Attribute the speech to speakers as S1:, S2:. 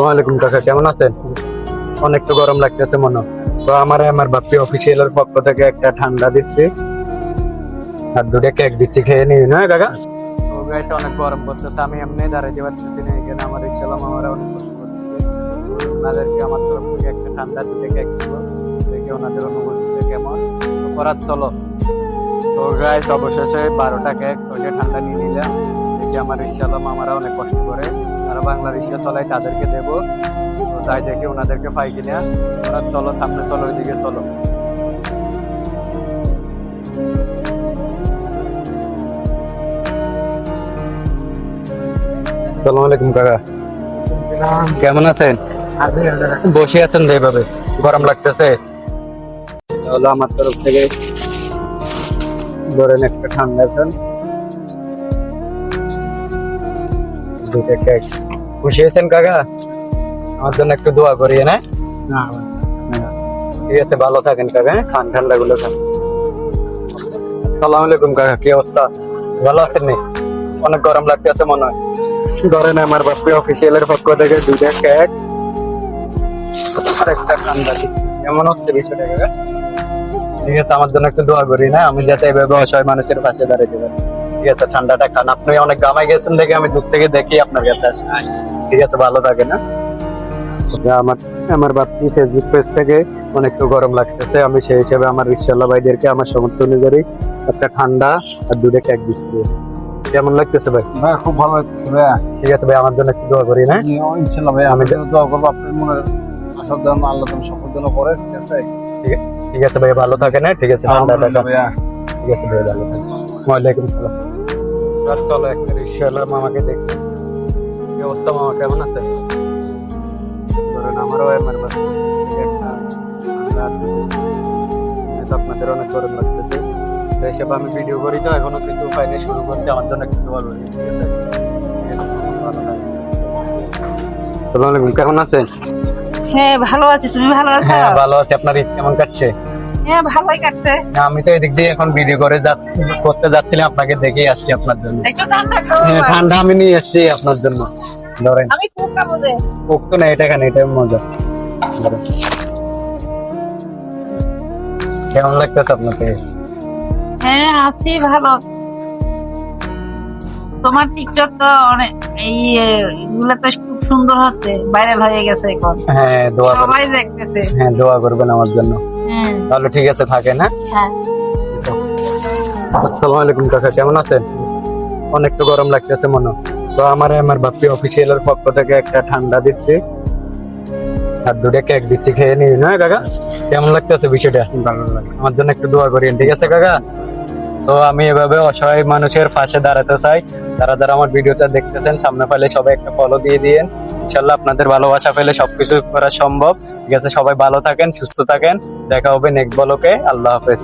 S1: ওয়ালাইকুম কাকা, কেমন আছেন? অনেক তো গরম লাগতেছে মনে হয়। তো আমার বাপ্পি অফিসিয়ালের পক্ষ থেকে একটা ঠান্ডা দিচ্ছি আর দুটো কেক দিচ্ছি, খেয়ে নিই না কাকা? তো গাইস, অনেক গরম পড়তেছে, আমি এমনি দাঁড়াইতে পারতেছি না। এখানে আমার ইনশাআল্লাহ মামারা অনেক কষ্ট করতেছে। ওনাদেরকে আমার তরফ থেকে একটা ঠান্ডা দুটো কেক দিব, দেখে ওনাদের অনুভূতিটা কেমন। তো করার চলো। তো গাইস, অবশেষে 12টা কেক 6টা ঠান্ডা নিয়ে নিলাম। দেখি আমার ইনশাআল্লাহ মামারা অনেক কষ্ট করে, তারা বাংলা রিক্সা চলায়, তাদেরকে দেবো। তো যাই দেখি ওনাদেরকে পাই কিনা। ওরা চলো, সামনে চলো, ওইদিকে চলো। আসসালামু আলাইকুম কাকা, কেমন আছেন? বসে আছেন যে এইভাবে, গরম লাগতেছে? তাহলে আমার তরফ থেকে ধরেন একটা ঠান্ডা খান, দুটো কেক। খুশি হয়েছেন কাকা? আমার জন্য একটু দোয়া করিয়ে না? ঠিক আছে, ভালো থাকেন কাকা, খান ঠান্ডা গুলো খান। আসসালামু আলাইকুম কাকা, কি অবস্থা? ভালো আছেন নি? অনেক গরম লাগতেছে মনে হয়। ধরেন আমার বাপ্পি অফিসিয়ালের পক্ষ থেকে দুইটা কেক আর একটা ঠান্ডা দিচ্ছি। কেমন হচ্ছে বিষয়টা কাকা? ঠিক আছে, আমার জন্য একটু দোয়া করি না, আমি যাতে এভাবে অসহায় মানুষের পাশে দাঁড়াতে পারি। ঠিক আছে, ঠান্ডাটা খান। আপনি অনেক গামাই গেছেন দেখে আমি দূর থেকে দেখি আপনার কাছে আসি। ঠিক আছে, ভালো থাকে না? আমার আমার বাপ্পি ফেসবুক পেজ থেকে অনেক তো গরম লাগতেছে, আমি সেই হিসেবে আমার রিকশাওয়ালা ভাইদেরকে আমার সামর্থ্য অনুযায়ী একটা ঠান্ডা আর দুটো কেক দিচ্ছি। কেমন লাগতেছে ভাই?
S2: ভাই খুব ভালো লাগতেছে ভাই।
S1: ঠিক আছে ভাই, আমার জন্য একটু দোয়া করি না?
S2: ইনশাল্লাহ ভাই, আমি দোয়া করবো আপনার মনের আশার জন্য, আল্লাহ যেন সফল যেন করে। ঠিক আছে,
S1: ঠিক আছে ভাই, ভালো থাকে না? ঠিক আছে, ঠান্ডাটা খান।
S2: ভাইয়া।
S1: ঠিক আছে ভাই, ভালো থাকেন। ওয়ালাইকুম সালাম। আর চলো, একটা রিকশাওয়ালা মামাকে দেখছি। কি অবস্থা মামা, কেমন আছে? ধরেন আমারও আমার বাসা থেকে একটা ঠান্ডা আর তো আপনাদের অনেক গরম লাগতেছে। তো এসব আমি ভিডিও করি, তো এখনো কিছু পাইনি, শুরু করছি। আমার জন্য একটু দোয়া করি, ঠিক আছে? ভালো থাকেন। আসসালামু আলাইকুম, কেমন আছেন?
S3: হ্যাঁ ভালো আছি, তুমি ভালো আছো?
S1: হ্যাঁ ভালো আছি। আপনার ঈদ কেমন কাটছে?
S3: হ্যাঁ ভালোই কাটছে।
S1: না, আমি তো এদিক দিয়ে এখন ভিডিও করতে যাচ্ছিলাম, আপনাকে দেখেই আসছি আপনার জন্য।
S3: একটু ঠান্ডা খাও।
S1: হ্যাঁ, ঠান্ডা আমি নিয়ে এসেছি আপনার জন্য। ধরেন,
S3: আমি খুব খাবো যে।
S1: কোক তো না, এটা খান, এটা মজা। ধরেন। কেমন লাগতেছে আপনাকে?
S3: হ্যাঁ আছি ভালো। তোমার টিকটক তো অনেক এগুলো তো খুব সুন্দর হচ্ছে, ভাইরাল হয়ে গেছে এখন।
S1: হ্যাঁ, দোয়া করবেন।
S3: সবাই দেখতেছে।
S1: হ্যাঁ, দোয়া করবেন আমার জন্য।
S3: হ্যাঁ
S1: তাহলে ঠিক আছে, থাকেন। হ্যাঁ,
S3: হ্যাঁ।
S1: আসসালামু আলাইকুম কাকা, কেমন আছেন? অনেক তো গরম লাগতেছে মনে হয়। তো আমার বাপ্পি অফিসিয়ালের পক্ষ থেকে একটা ঠান্ডা দিচ্ছি আর দুটো কেক দিচ্ছি, খেয়ে নিই না কাকা? কেমন লাগতেছে বিষয়টা? ভালো লাগে। আমার জন্য একটু দোয়া করেন, ঠিক আছে কাকা? তো আমি এভাবে অসহায় মানুষের পাশে দাঁড়াতে চাই। যারা যারা আমার ভিডিওটা দেখতেছেন, সামনে পেলে সবাই একটা ফলো দিয়ে দিয়েন। ইনশাল্লাহ আপনাদের ভালোবাসা পেলে সবকিছু করা সম্ভব। ঠিক আছে, সবাই ভালো থাকেন, সুস্থ থাকেন। দেখা হবে নেক্সট ব্লগে। আল্লাহ হাফেজ।